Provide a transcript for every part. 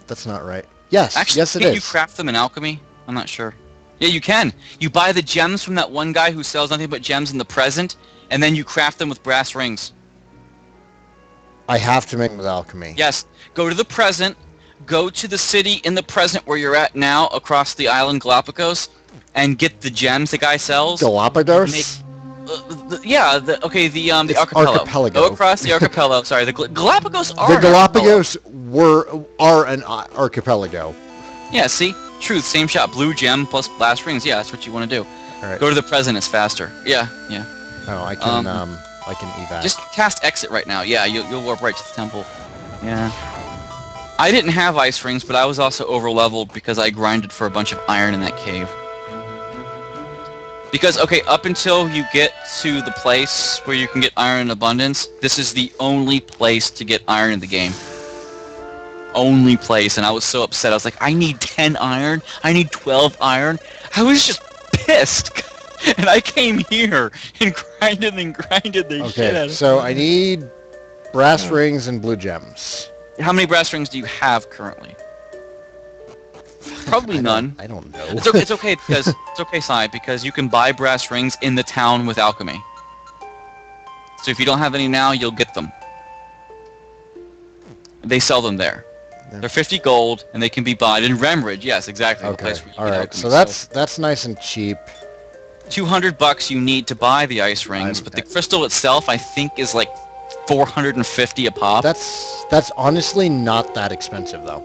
That's not right. Yes, Actually, yes it can't is. you craft them in alchemy? I'm not sure. Yeah, you can. You buy the gems from that one guy who sells nothing but gems in the present, and then you craft them with brass rings. I have to make them with alchemy. Yes. Go to the present. Go to the city in the present where you're at now, across the island Galapagos, and get the gems the guy sells. Galapagos? The It's archipelago. archipelago. Go across the archipelago. Sorry, the Galapagos are The an archipelago. Galapagos are an archipelago. Yeah, see? Truth, same shot. Blue gem plus blast rings. Yeah, that's what you want to do. All right. Go to the present, it's faster. Yeah. Oh, I can evac. Just cast exit right now. Yeah, you'll warp right to the temple. Yeah. I didn't have ice rings, but I was also over-leveled because I grinded for a bunch of iron in that cave. Because, okay, up until you get to the place where you can get iron in abundance, this is the only place to get iron in the game. Only place, and I was so upset. I was like, I need 10 iron, I need 12 iron. I was just pissed. And I came here and grinded the shit out of it. So I need brass rings and blue gems. How many brass rings do you have currently? Probably none. I don't know. It's okay because it's okay, Sai, because you can buy brass rings in the town with alchemy. So if you don't have any now, you'll get them. They sell them there. They're 50 gold, and they can be bought in Remridge. Yes, exactly. Okay. The place where you All get right. alchemy. So that's nice and cheap. $200 you need to buy the ice rings, but the crystal itself, I think, is like 450 a pop. That's honestly not that expensive though.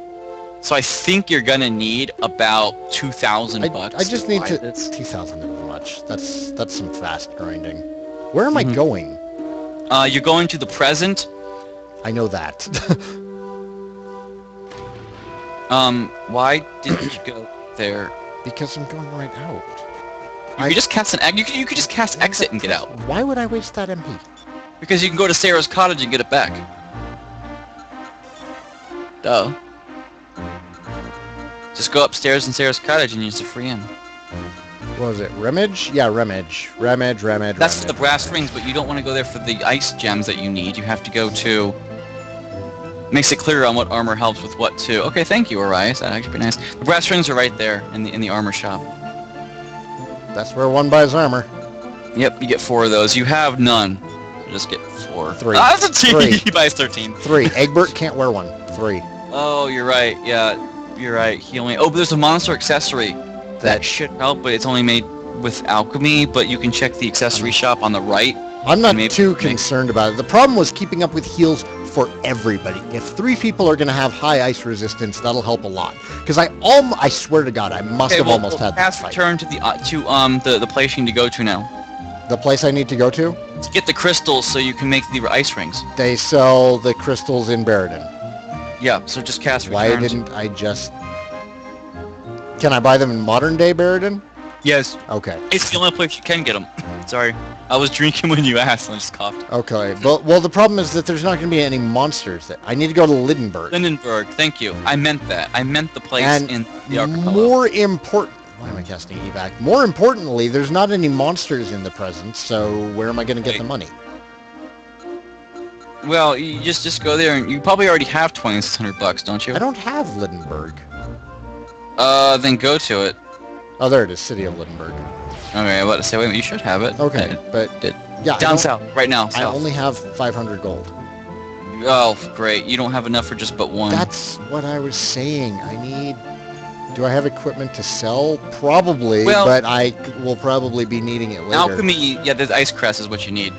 So I think you're gonna need about 2,000 bucks. I just need buy to. this. 2,000 isn't much. That's some fast grinding. Where am I going? You're going to the present. I know that. Why didn't you go there? Because I'm going right out. You could just cast you could just cast exit and get out. Why would I waste that MP? Because you can go to Sarah's cottage and get it back. Duh. Just go upstairs in Sarah's cottage and use the free in. What was it? Remage? Yeah, Remage. That's the brass rings, but you don't want to go there for the ice gems that you need. You have to go to... Makes it clear on what armor helps with what too. Okay, thank you, Arias. That'd actually be nice. The brass rings are right there in the armor shop. That's where one buys armor. Yep, you get 4 of those. You have none. You just get 4. 3. Ah, that's a 2. 3. He buys 13. 3. Egbert can't wear one. 3. Oh, you're right. Yeah, you're right. He only... Oh, but there's a monster accessory that should help, but it's only made with alchemy, but you can check the accessory shop on the right. I'm not too concerned about it. The problem was keeping up with heals for everybody. If 3 people are going to have high ice resistance, that'll help a lot. Because I swear to God, I must have almost had that fight. Return to the place you need to go to now. The place I need to go to? To get the crystals so you can make the ice rings. They sell the crystals in Baradin. Yeah, so just cast return. Why didn't I just... Can I buy them in modern day Baradin? Yes. Okay. It's the only place you can get them. Sorry. I was drinking when you asked and I just coughed. Okay. But, well, the problem is that there's not going to be any monsters. I need to go to Lindenberg. Lindenberg, thank you. I meant that. I meant the place And in the archipelago. more important... Why am I casting evac? More importantly, there's not any monsters in the present, so where am I going to get the money? Well, you just go there and you probably already have $2,600, don't you? I don't have Lindenberg. Then go to it. Oh, there it is, City of Lindenberg. Okay, I was about to say, wait a minute, you should have it. Okay, but yeah, down south, right now. I South. only have 500 gold. Oh, great! You don't have enough for just but one. That's what I was saying. I need. Do I have equipment to sell? Probably, well, but I will probably be needing it later. Alchemy, yeah, the ice crest is what you need.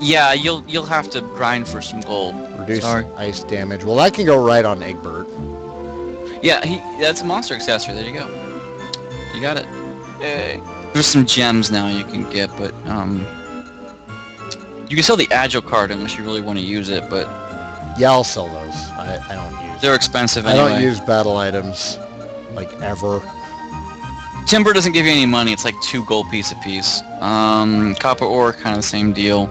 Yeah, you'll have to grind for some gold. Reduce ice damage. Well, I can go right on Egbert. Yeah, that's a monster accessory. There you go. You got it. There's some gems now you can get, but you can sell the Agile card unless you really want to use it. But yeah, I'll sell those. I don't use. They're expensive anyway. I don't use battle items, like ever. Timber doesn't give you any money. It's like 2 gold piece a piece. Copper ore, kind of the same deal.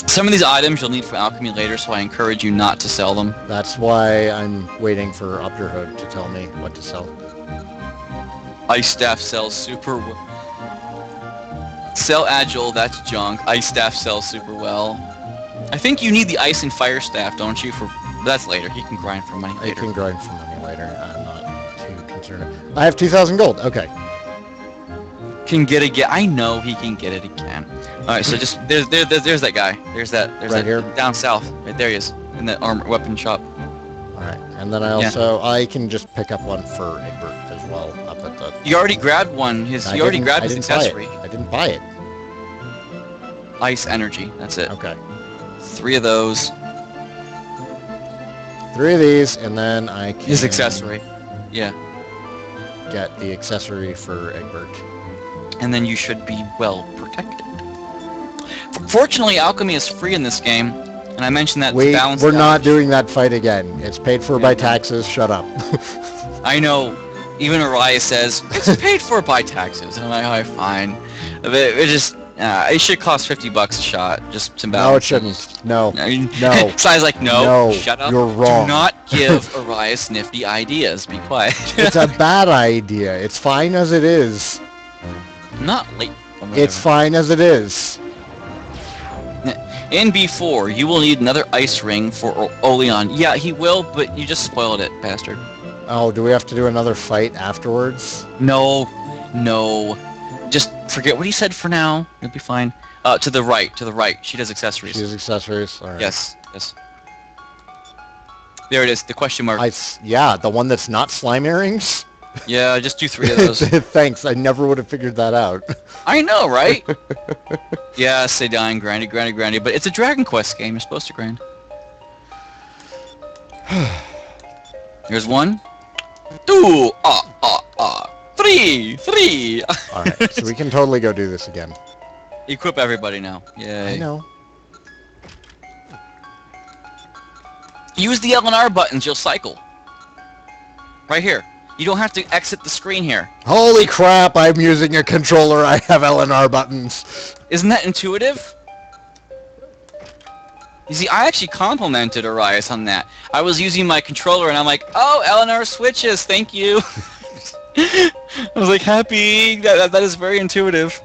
Some of these items you'll need for alchemy later, so I encourage you not to sell them. That's why I'm waiting for Upterhood to tell me what to sell. Ice Staff sells super well. Sell Agile, that's junk. Ice Staff sells super well. I think you need the ice and fire staff, don't you? That's later. He can grind for money I later. can grind for money later. I'm not too concerned. I have 2,000 gold. Okay. Can get it again. I know he can get it again. All right, so just there's that guy. There's Right that here? down south. Right there he is in the armor weapon shop. All right. And then I can just pick up one for Egbert as well up at the... You already grabbed one. You already grabbed his accessory. I didn't buy it. Ice energy. That's it. Okay. 3 of those. 3 of these, and then I can... His accessory. Yeah. Get the accessory for Egbert. And then you should be well protected. Fortunately, alchemy is free in this game, and I mentioned that to balance. We're not doing that fight again. It's paid for by taxes. Shut up. I know. Even Araya says it's paid for by taxes, and I'm like, alright, fine. But it should cost $50 a shot just to balance. No, it shouldn't. No. No. Sai's like, no, shut up. You're wrong. Do not give Araya nifty ideas. Be quiet. It's a bad idea. It's fine as it is. Not late. It's fine as it is. In B4, you will need another ice ring for Oleon. Yeah, he will, but you just spoiled it, bastard. Oh, do we have to do another fight afterwards? No. Just forget what he said for now. You'll be fine. To the right. She does accessories. She does accessories? All right. Yes. There it is, the question mark. Yeah, the one that's not slime earrings? Yeah, just do 3 of those. Thanks, I never would have figured that out. I know, right? Yeah, Saigan, grinded, but it's a Dragon Quest game, you're supposed to grind. Here's 1. 2, 3. Alright, so we can totally go do this again. Equip everybody now. Yay. I know. Use the LNR buttons, you'll cycle. Right here. You don't have to exit the screen here. Holy crap, I'm using a controller, I have LNR buttons. Isn't that intuitive? You see, I actually complimented Arias on that. I was using my controller and I'm like, oh, LNR switches, thank you. I was like, happy, that is very intuitive.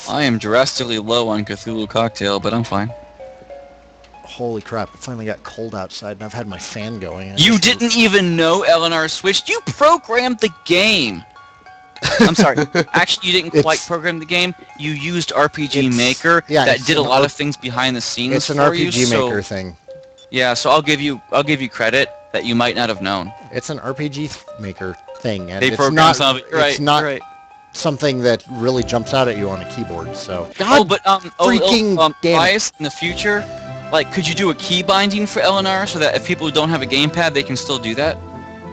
I am drastically low on Cthulhu Cocktail, but I'm fine. Holy crap, it finally got cold outside and I've had my fan going. You didn't even know LNR switched? You programmed the game! I'm sorry. Actually, you didn't quite program the game. You used RPG Maker that did a lot of things behind the scenes It's an for RPG Maker thing. Yeah, so I'll give you credit that you might not have known. It's an RPG Maker thing, and they it's programmed not, some of it. You're it's not right. something that really jumps out at you on a keyboard, so... freaking damn Bias, in the future, like, could you do a key binding for LNR so that if people don't have a gamepad, they can still do that?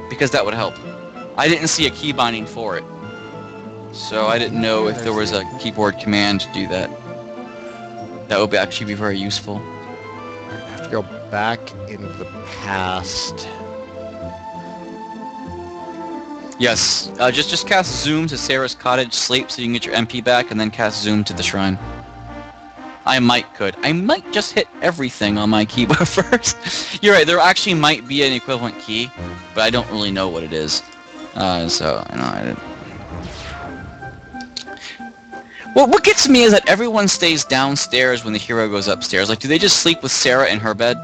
Because that would help. I didn't see a key binding for it. So I didn't know if there was a keyboard command to do that. That would actually be very useful. I have to go back into the past. Yes, just cast Zoom to Sarah's cottage sleep so you can get your MP back, and then cast Zoom to the shrine. I might just hit everything on my keyboard first. You're right, there actually might be an equivalent key, but I don't really know what it is. So, you know, I didn't... Well, what gets me is that everyone stays downstairs when the hero goes upstairs. Like, do they just sleep with Sarah in her bed?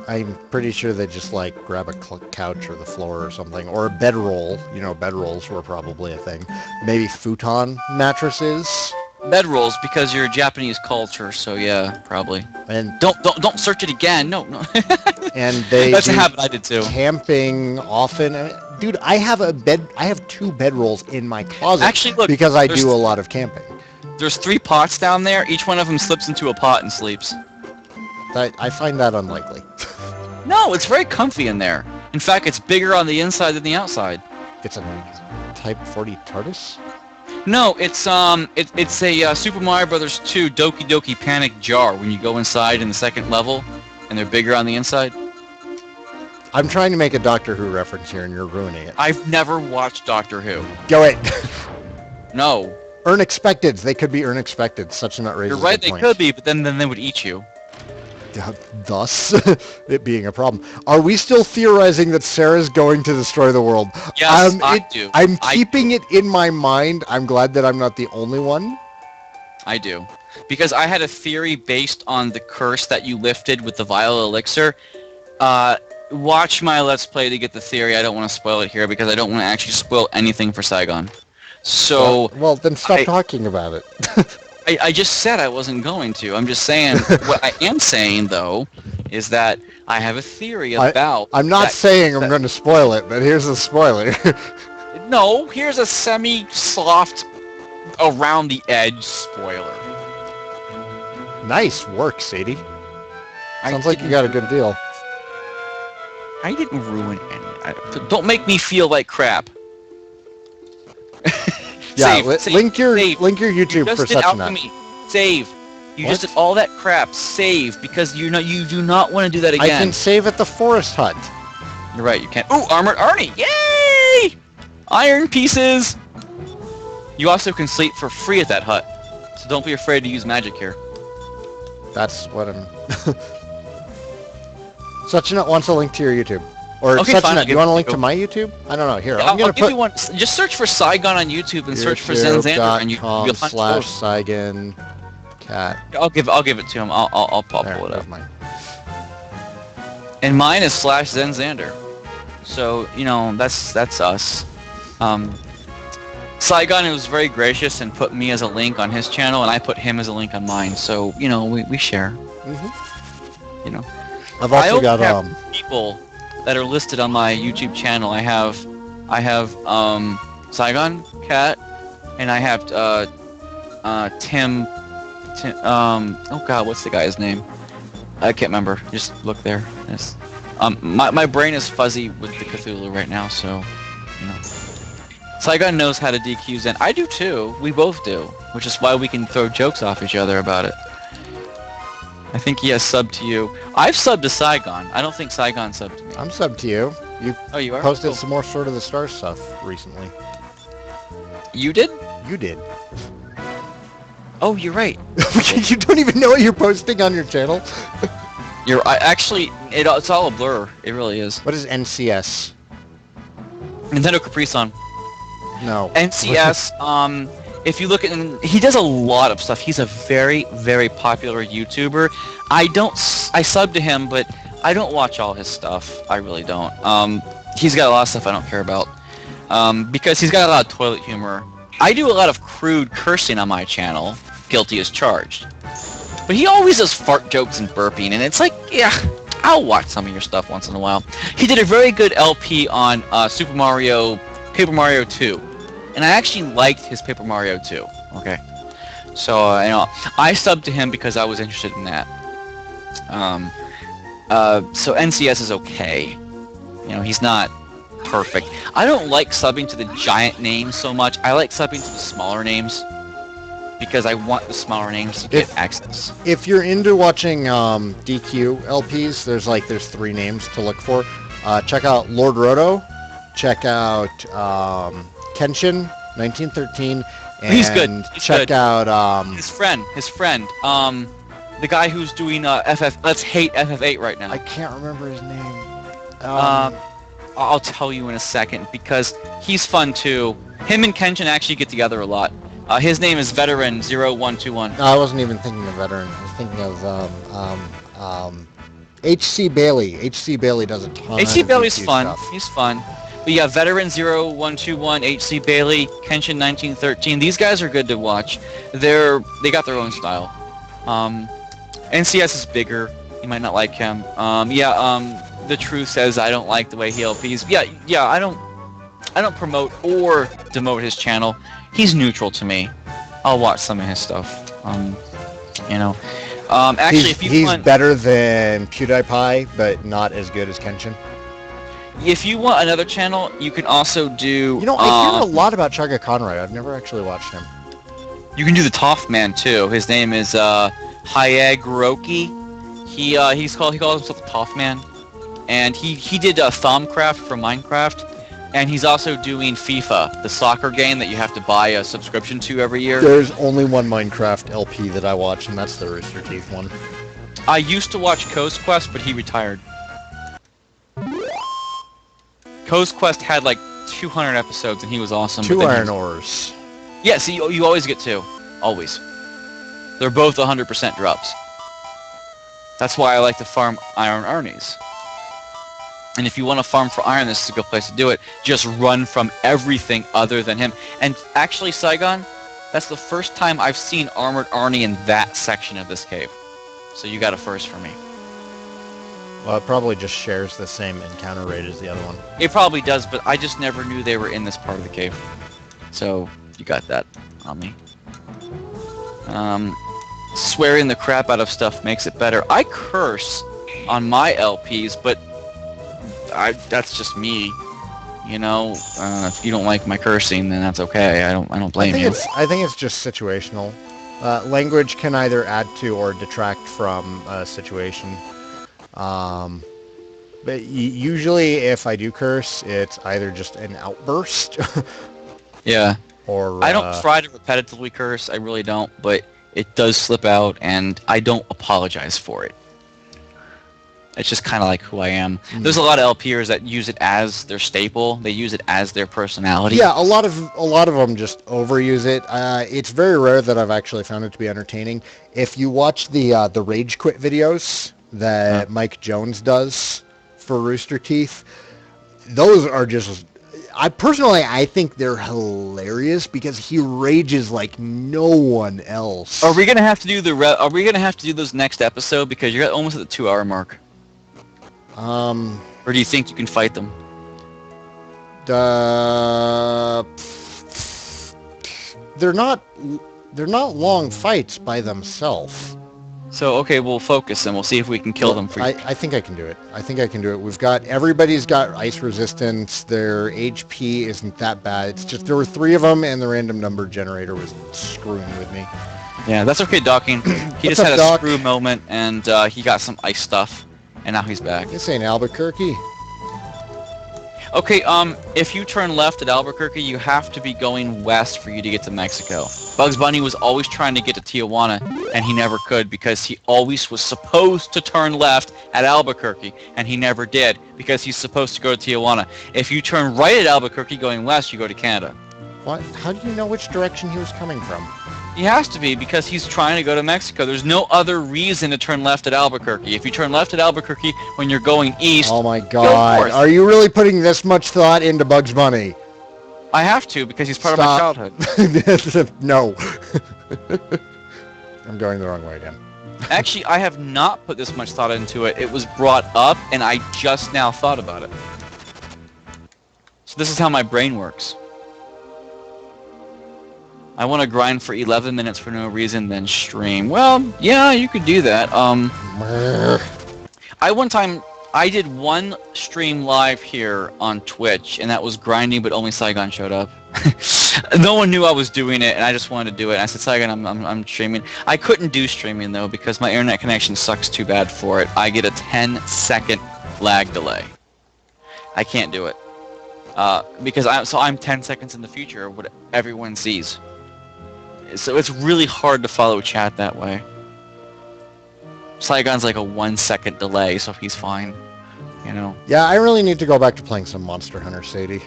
I'm pretty sure they just, like, grab a couch or the floor or something. Or a bedroll. You know, bedrolls were probably a thing. Maybe futon mattresses? Bedrolls, because you're Japanese culture, so yeah, probably. And don't search it again. No. And they That's a habit I did too. Camping often. I mean, dude, I have 2 bedrolls in my closet. Actually, look, because I do a lot of camping. There's 3 pots down there. Each one of them slips into a pot and sleeps. I find that unlikely. No, it's very comfy in there. In fact, it's bigger on the inside than the outside. It's a Type 40 TARDIS? No, it's a Super Mario Brothers 2 Doki Doki Panic jar when you go inside in the second level, and they're bigger on the inside. I'm trying to make a Doctor Who reference here, and you're ruining it. I've never watched Doctor Who. Go it. No. Unexpected. They could be unexpected. Such an outrageous You're right, they point. could be, but then they would eat you. Thus, it being a problem. Are we still theorizing that Sarah's going to destroy the world? Yes, I do. I'm keeping it in my mind. I'm glad that I'm not the only one. I do. because I had a theory based on the curse that you lifted with the Vile Elixir. Watch my Let's Play to get the theory. I don't want to spoil it here because I don't want to actually spoil anything for Saigan. So... Well, then stop talking about it. I just said I wasn't going to. I'm just saying, what I am saying, though, is that I have a theory about... I'm not saying I'm going to spoil it, but here's a spoiler. No, here's a semi-soft, around-the-edge spoiler. Nice work, Sadie. Sounds like you got a good deal. I didn't ruin any. Don't make me feel like crap. Yeah, save, link your save. YouTube for such an alchemy. Save. You just did all that crap. Save, because you do not want to do that again. I can save at the forest hut. You're right. You can't. Ooh, Armored Arnie! Yay! Iron pieces. You also can sleep for free at that hut, so don't be afraid to use magic here. That's what I'm... Suchnut wants a link to your YouTube. Or Okay, Suchnut, you want a link to my YouTube? I don't know. Here, Yeah, I'm going I'll to give you one. Just search for Saigan on YouTube and search for Zenzander, and you'll hunt those. /Saigan cat. I'll give it to him. I'll pull it up. Mine. And mine is /Zenzander. So that's us. Saigan was very gracious and put me as a link on his channel, and I put him as a link on mine. So we share. I've also got have people that are listed on my YouTube channel. I have Saigan Cat, and I have Tim. Oh God, what's the guy's name? I can't remember. Just look there. Yes. My brain is fuzzy with the Cthulhu right now, so Saigan knows how to DQ Zen. I do too. We both do, which is why we can throw jokes off each other about it. I think he has subbed to you. I've subbed to Saigan. I don't think Saigan subbed to me. I'm subbed to you. You are? Posted Cool. some more Sword of the Stars stuff recently. You did? You did. Oh, you're right. You don't even know what you're posting on your channel? It's all a blur. It really is. What is NCS? Nintendo Capri Sun. No. NCS, if you look at him, he does a lot of stuff. He's a very, very popular YouTuber. I sub to him, but I don't watch all his stuff. I really don't. He's got a lot of stuff I don't care about. Because he's got a lot of toilet humor. I do a lot of crude cursing on my channel, guilty as charged. But he always does fart jokes and burping, and it's like, yeah, I'll watch some of your stuff once in a while. He did a very good LP on Paper Mario 2. And I actually liked his Paper Mario 2. Okay, so I subbed to him because I was interested in that. So NCS is okay. He's not perfect. I don't like subbing to the giant names so much. I like subbing to the smaller names because I want the smaller names to get access. If you're into watching DQ LPs, there's 3 names to look for. Check out Lord Roto. Check out Kenshin 1913. And he's good. Check out his friend. The guy who's doing Let's Hate FF8 right now. I can't remember his name. I'll tell you in a second because he's fun too. Him and Kenshin actually get together a lot. His name is Veteran0121. No, I wasn't even thinking of Veteran. I was thinking of H.C. Bailey. H.C. Bailey does a ton. H.C. Bailey's fun. Stuff. He's fun. But yeah, Veteran0121, H.C. Bailey, Kenshin 1913. These guys are good to watch. They got their own style. NCS is bigger. You might not like him. The truth says I don't like the way he LPs. Yeah. I don't promote or demote his channel. He's neutral to me. I'll watch some of his stuff. Actually, he's better than PewDiePie, but not as good as Kenshin. If you want another channel, you can also do... I hear a lot about Chaga Conrad. I've never actually watched him. You can do the Toff Man, too. His name is Hayaguroki. He calls himself the Toff Man. And he did Thumbcraft from Minecraft. And he's also doing FIFA, the soccer game that you have to buy a subscription to every year. There's only one Minecraft LP that I watch, and that's the Rooster Teeth one. I used to watch Coast Quest, but he retired. Coast Quest had like 200 episodes, and he was awesome. 2 iron ores. Yeah, see, you always get 2. Always. They're both 100% drops. That's why I like to farm Iron Arnie's. And if you want to farm for iron, this is a good place to do it. Just run from everything other than him. And actually, Saigan, that's the first time I've seen Armored Arnie in that section of this cave. So you got a first for me. Well, it probably just shares the same encounter rate as the other one. It probably does, but I just never knew they were in this part of the cave. So you got that on me. Swearing the crap out of stuff makes it better. I curse on my LPs, but that's just me. You know, if you don't like my cursing, then that's okay. I don't blame you. I think it's just situational. Language can either add to or detract from a situation. But usually, if I do curse, it's either just an outburst. Yeah. Or I don't try to repetitively curse. I really don't, but it does slip out, and I don't apologize for it. It's just kind of like who I am. Mm. There's a lot of LPers that use it as their staple. They use it as their personality. Yeah, a lot of them just overuse it. It's very rare that I've actually found it to be entertaining. If you watch the Rage Quit videos that Mike Jones does for Rooster Teeth, those are just... I think they're hilarious because he rages like no one else. Are we gonna have to do Are we gonna have to do those next episode because you're almost at the 2-hour mark? Or do you think you can fight them? They're not long fights by themselves. So okay, we'll focus and we'll see if we can kill them for you. I think I can do it. Everybody's got ice resistance. Their HP isn't that bad. It's just there were 3 of them, and the random number generator was screwing with me. Yeah, that's okay, Docking. He just had a screw moment, and he got some ice stuff, and now he's back. This ain't Albuquerque. Okay, if you turn left at Albuquerque, you have to be going west for you to get to Mexico. Bugs Bunny was always trying to get to Tijuana, and he never could because he always was supposed to turn left at Albuquerque, and he never did because he's supposed to go to Tijuana. If you turn right at Albuquerque going west, you go to Canada. What? How do you know which direction he was coming from? He has to be because he's trying to go to Mexico. There's no other reason to turn left at Albuquerque. If you turn left at Albuquerque when you're going east, oh my God! Are you really putting this much thought into Bugs Bunny? I have to because he's part of my childhood. No. I'm going the wrong way again. Actually, I have not put this much thought into it. It was brought up, and I just now thought about it. So this is how my brain works. I want to grind for 11 minutes for no reason, then stream. Well, yeah, you could do that. I did one stream live here on Twitch, and that was grinding, but only Saigan showed up. No one knew I was doing it, and I just wanted to do it. And I said, Saigan, I'm streaming. I couldn't do streaming, though, because my internet connection sucks too bad for it. I get a 10-second lag delay. I can't do it. Because I'm 10 seconds in the future of what everyone sees. So it's really hard to follow chat that way. Saigon's like a 1-second delay, so he's fine, you know. Yeah, I really need to go back to playing some Monster Hunter, Sadie.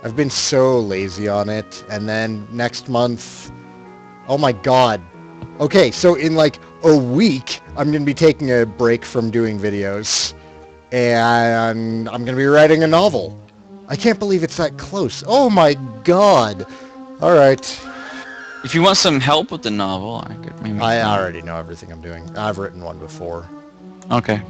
I've been so lazy on it, and then next month... Oh my God. Okay, so in like a week, I'm going to be taking a break from doing videos, and I'm going to be writing a novel. I can't believe it's that close. Oh my God. All right. If you want some help with the novel, I could maybe... I already know everything I'm doing. I've written one before. Okay.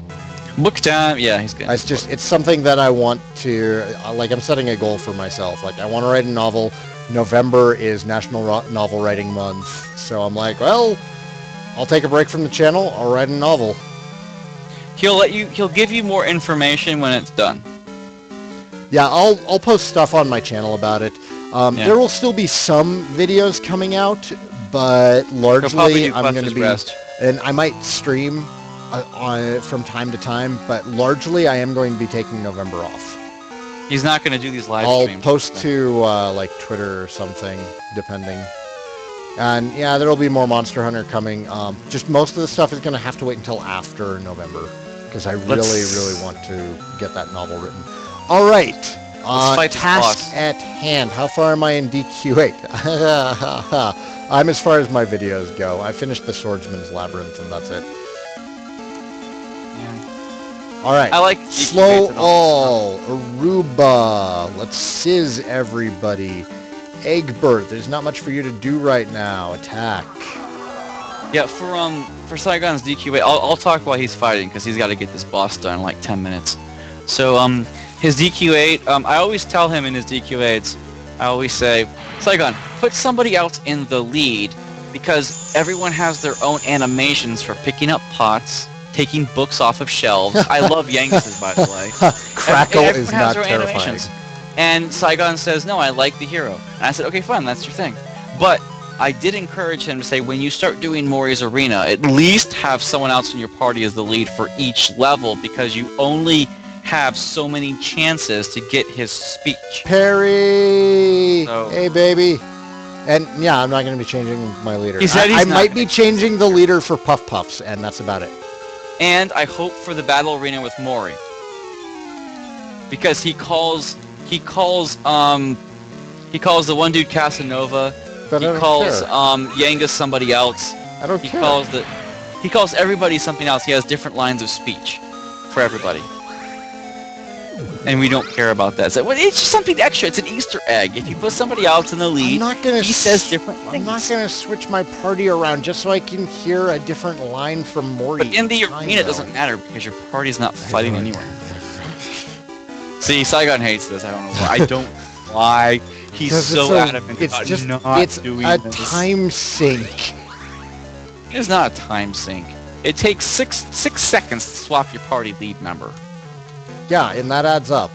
Book time. Yeah, he's good. It's something that I want to... Like, I'm setting a goal for myself. Like, I want to write a novel. November is National Novel Writing Month. So I'm like, well, I'll take a break from the channel. I'll write a novel. He'll give you more information when it's done. Yeah, I'll post stuff on my channel about it. There will still be some videos coming out, but largely I'm going to be... Rest. And I might stream from time to time, but largely I am going to be taking November off. He's not going to do these live streams. I'll post to like Twitter or something, depending. And yeah, there will be more Monster Hunter coming. Just most of the stuff is going to have to wait until after November, because I really want to get that novel written. All right. Task at hand. How far am I in DQ8? I'm as far as my videos go. I finished the Swordsman's Labyrinth, and that's it. Yeah. All right. I like Slow all. Aruba. Let's sizz everybody. Egbert. There's not much for you to do right now. Attack. Yeah, for Saigon's DQ8, I'll talk while he's fighting because he's got to get this boss done in like 10 minutes. So his DQ8, I always tell him in his DQ8s, I always say, Saigon, put somebody else in the lead because everyone has their own animations for picking up pots, taking books off of shelves. I love Yangus's, by the way. Crackle Everyone is has not their terrifying. animations. And Saigon says, no, I like the hero. And I said, okay, fine, that's your thing. But I did encourage him to say, when you start doing Mori's Arena, at least have someone else in your party as the lead for each level because you only have so many chances to get his speech. Perry! So- Hey, baby. And yeah, I'm not going to be changing my leader. He said he's I not might gonna be changing the leader for Puff Puffs, and that's about it. And I hope for the battle arena with Mori. Because he calls the one dude Casanova. But He I don't calls care. Yangus somebody else. I don't He care. calls everybody something else. He has different lines of speech for everybody. And we don't care about that. So, well, it's just something extra. It's an Easter egg. If you put somebody else in the I'm lead, not gonna he says different things. I'm not going to switch my party around just so I can hear a different line from Mori. But in the I arena, it know. doesn't matter because your party's not fighting know. anywhere. See, Saigon hates this. I don't know why. I don't know why. He's Because so adamant it's about just not it's doing a this. time sink. It's not a time sink. It takes six seconds to swap your party lead member. Yeah, and that adds up.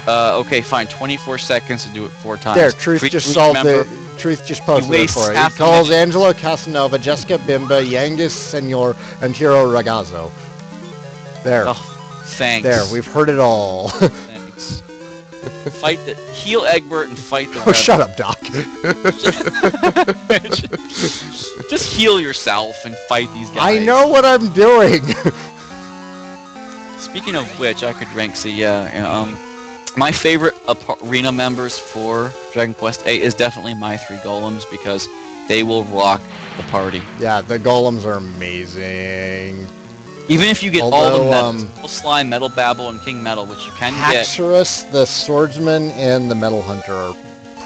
Okay, fine. 24 seconds to do it 4 times. There, Truth Free just lead solved member. it. Truth just posted it wastes for it. He half a calls minute. Angelo Casanova, Jessica Bimba, Yangus Senor, and Hiro Ragazzo. There. Oh, thanks. There, we've heard it all. Thanks. Heal Egbert and fight the Oh, rest. shut up, Doc. Just heal yourself and fight these guys. I know what I'm doing. Speaking of which, I could rank. So yeah, my favorite arena members for Dragon Quest VIII is definitely my 3 golems because they will rock the party. Yeah, the golems are amazing. Even if you get all the Although, metals, Metal Slime, Metal Babble, and King Metal, which you can get. Haxorus, the swordsman, and the metal hunter are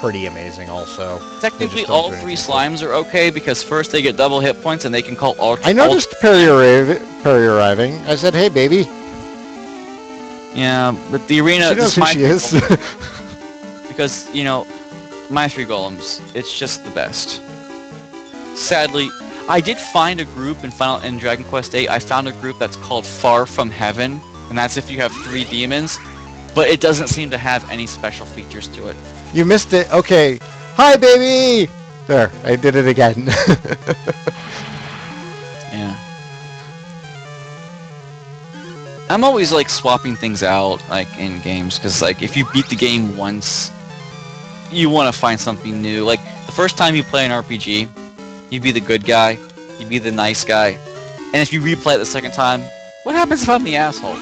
pretty amazing also. Technically, don't all do 3 anything. slimes are okay because first they get double hit points and they can call all. I noticed Perry arriving. I said, hey, baby. Yeah, but the arena. She knows who she is. Because my 3 golems. It's just the best. Sadly, I did find a group in Dragon Quest VIII. I found a group that's called Far From Heaven, and that's if you have 3 demons. But it doesn't seem to have any special features to it. You missed it. Okay. Hi, baby. There, I did it again. Yeah. I'm always like swapping things out like in games because like if you beat the game once, you want to find something new. Like the first time you play an RPG, you be the good guy, you be the nice guy, and if you replay it the second time, what happens if I'm the asshole?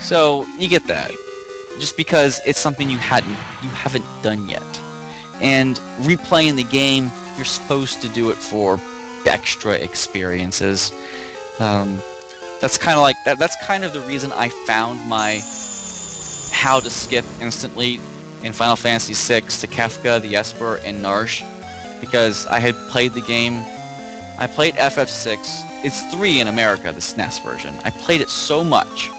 So you get that, just because it's something you haven't done yet, and replaying the game, you're supposed to do it for extra experiences. That's kind of like that. That's kind of the reason I found my how to skip instantly in Final Fantasy VI to Kefka, the Esper, and Narsh, because I had played the game. I played FF6. It's 3 in America, the SNES version. I played it so much.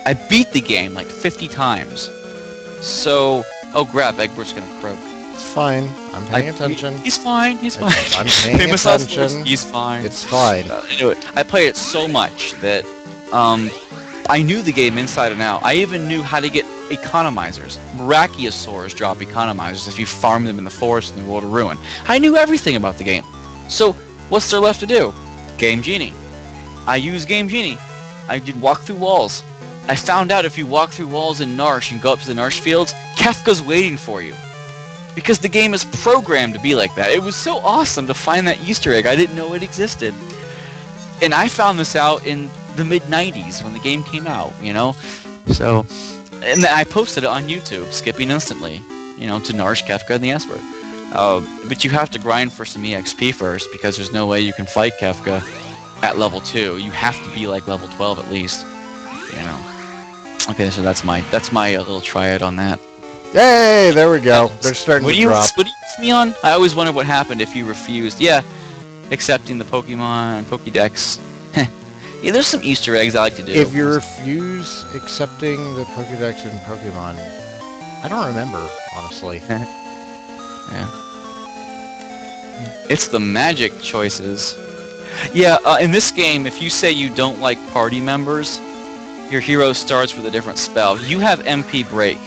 I beat the game like 50 times. So, oh crap, Egbert's gonna croak. It's fine. I'm paying attention. He's fine. He's fine. I'm paying Famous last words, attention. He's fine. It's fine. Anyway, I played it so much that I knew the game inside and out. I even knew how to get economizers. Brachiosaurs drop economizers if you farm them in the forest in the World of Ruin. I knew everything about the game. So, what's there left to do? Game Genie. I use Game Genie. I did walk through walls. I found out if you walk through walls in Narsh and go up to the Narsh fields, Kefka's waiting for you. Because the game is programmed to be like that. It was so awesome to find that Easter egg. I didn't know it existed. And I found this out in the mid-90s when the game came out, So, and then I posted it on YouTube, skipping instantly, to Narsh, Kefka, and the Esper. But you have to grind for some EXP first, because there's no way you can fight Kefka at level 2. You have to be like level 12 at least. You know. Okay, so that's my little triad on that. Yay! There we go. They're starting to drop. What do you use me on? I always wondered what happened if you refused. Yeah, accepting the Pokemon Pokédex. Yeah, there's some Easter eggs I like to do. If you refuse accepting the Pokédex in Pokemon, I don't remember, honestly. Yeah. It's the magic choices. Yeah, in this game, if you say you don't like party members, your hero starts with a different spell. You have MP Break.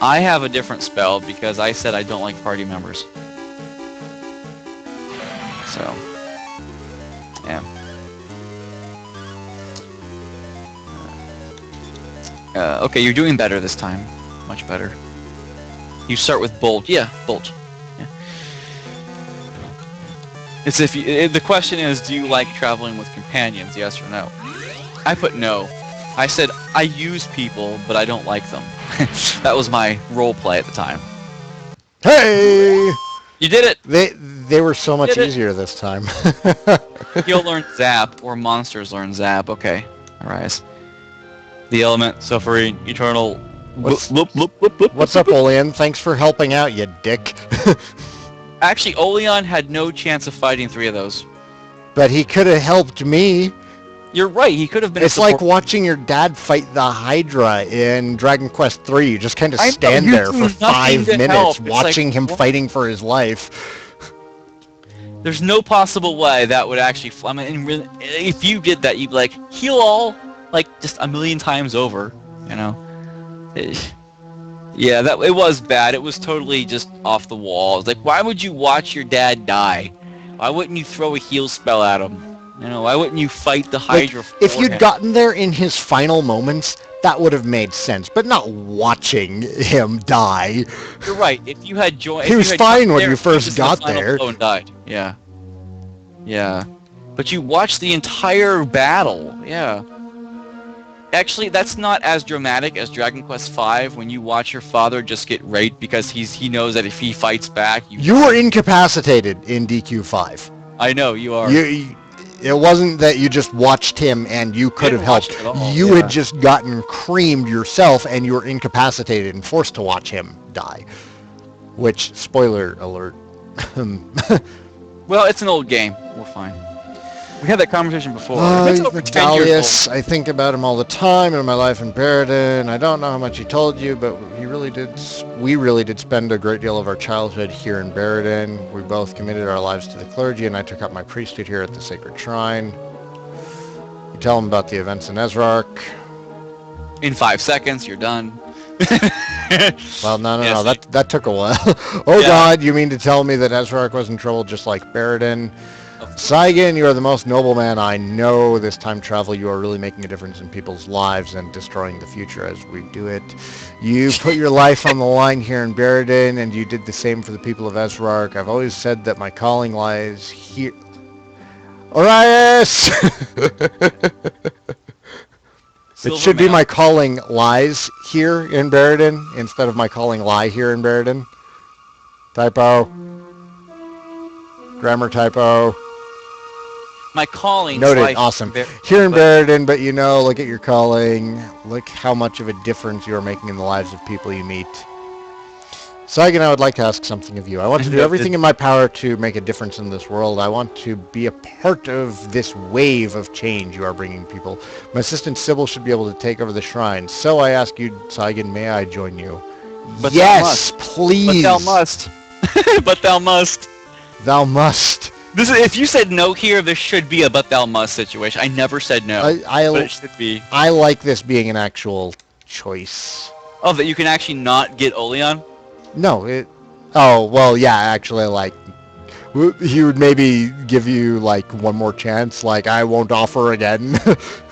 I have a different spell because I said I don't like party members. So, yeah. Okay, you're doing better this time. Much better. You start with Bolt. Yeah, Bolt. Yeah. It's if you, the question is, do you like traveling with companions? Yes or no? I put no. I said I use people, but I don't like them. That was my role play at the time. Hey! You did it! They were so much easier this time. You'll learn Zap, or monsters learn Zap. Okay, arise. The element, suffering, eternal. What's up, Olean? Thanks for helping out, you dick. Actually, Olean had no chance of fighting 3 of those. But he could have helped me. You're right, he could have been It's like watching your dad fight the Hydra in Dragon Quest 3. You just kind of I know, stand you there do for nothing 5 to minutes help. It's watching like, him what? fighting for his life. There's no possible way that would actually... I mean, really, if you did that, you'd be like, heal all, like, just a million times over, you know? Yeah, it was bad. It was totally just off the wall. It's like, why would you watch your dad die? Why wouldn't you throw a heal spell at him? You know, why wouldn't you fight the Hydra for if you'd him? gotten there in his final moments, that would have made sense. But not watching him die. You're right. If you had joined... He was fine when you first got there. And died. Yeah. Yeah. But you watched the entire battle. Yeah. Actually, that's not as dramatic as Dragon Quest V when you watch your father just get raped because he knows that if he fights back... You were incapacitated in DQ5. I know, you are. It wasn't that you just watched him and you could have helped. You had just gotten creamed yourself and you were incapacitated and forced to watch him die. Which, spoiler alert. Well, it's an old game. We're fine. We had that conversation before. It's over 10 years old. I think about him all the time in my life in Barradin. I don't know how much he told you, but we really did spend a great deal of our childhood here in Barradin. We both committed our lives to the clergy, and I took up my priesthood here at the sacred shrine. You tell him about the events in Ezrark. In 5 seconds, you're done. Well, no. That took a while. Oh, yeah. God, you mean to tell me that Ezrark was in trouble just like Barradin? Saigan, you are the most noble man I know. This time travel, you are really making a difference in people's lives and destroying the future as we do it. You put your life on the line here in Barradin, and you did the same for the people of Ezrark. I've always said that my calling lies here. Orias! It should be my calling lies here in Barradin instead of my calling lie here in Barradin. Typo. Grammar typo. My calling. Noted. Awesome. Here in Barradin, but you know, look at your calling. Look how much of a difference you are making in the lives of people you meet. Saigan, I would like to ask something of you. I want to do everything in my power to make a difference in this world. I want to be a part of this wave of change you are bringing people. My assistant Sybil should be able to take over the shrine. So I ask you, Saigan, may I join you? But yes, please. But thou must. But thou must. Thou must. This is, if you said no here, there should be a but thou must situation. I never said no, but it should be. I like this being an actual choice. Oh, that you can actually not get Olean? No, oh, well, yeah, actually, like, he would maybe give you, like, one more chance, like, I won't offer again.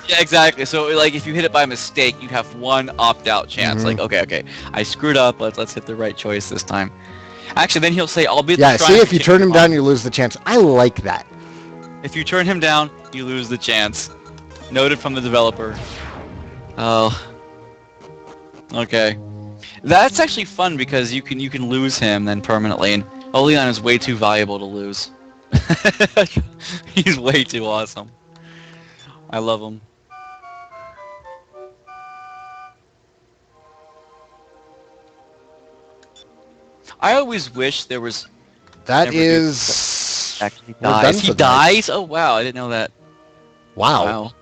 Yeah, exactly. So, like, if you hit it by mistake, you'd have one opt-out chance. Like, okay, I screwed up, let's hit the right choice this time. Actually, then he'll say, I'll be at the shrine. See, if you turn him down, you lose the chance. I like that. If you turn him down, you lose the chance. Noted from the developer. Oh. Okay. That's actually fun because you can lose him then permanently, and Oleon is way too valuable to lose. He's way too awesome. I love him. I always wish there was... That is... Actually we're done dies. for He the night. dies? Oh, wow. I didn't know that. Wow.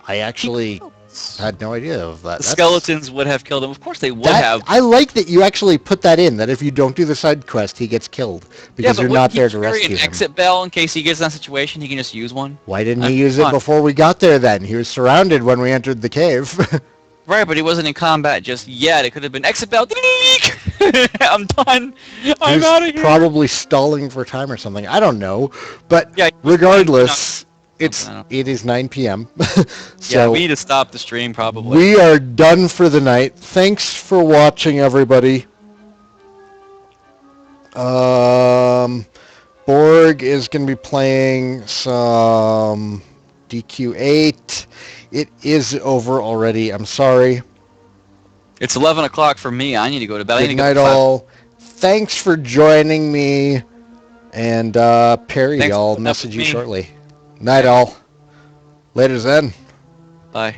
I actually The had no idea of that. That's- skeletons would have killed him. Of course they would that- have. I like that you actually put that in, that if you don't do the side quest, he gets killed. Because but you're wouldn't not he there to carry rescue an him. exit bell in case he gets in that situation? He can just use one. Why didn't I'm he use it fine. before we got there then? He was surrounded when we entered the cave. Right, but he wasn't in combat just yet. It could have been exit bell. I'm done. I'm He's out of here. probably stalling for time or something. I don't know. But Yeah, regardless, I it don't know. is 9 p.m. Yeah, So we need to stop the stream probably. we are done for the night. Thanks for watching, everybody. Borg is going to be playing some DQ8. It is over already. I'm sorry. It's 11 o'clock for me. I need to go to bed. I need Good to go night, to class. all. Thanks for joining me. And Perry, Thanks for I'll putting up message with you me. shortly. Night, all. Later, Zen. Bye.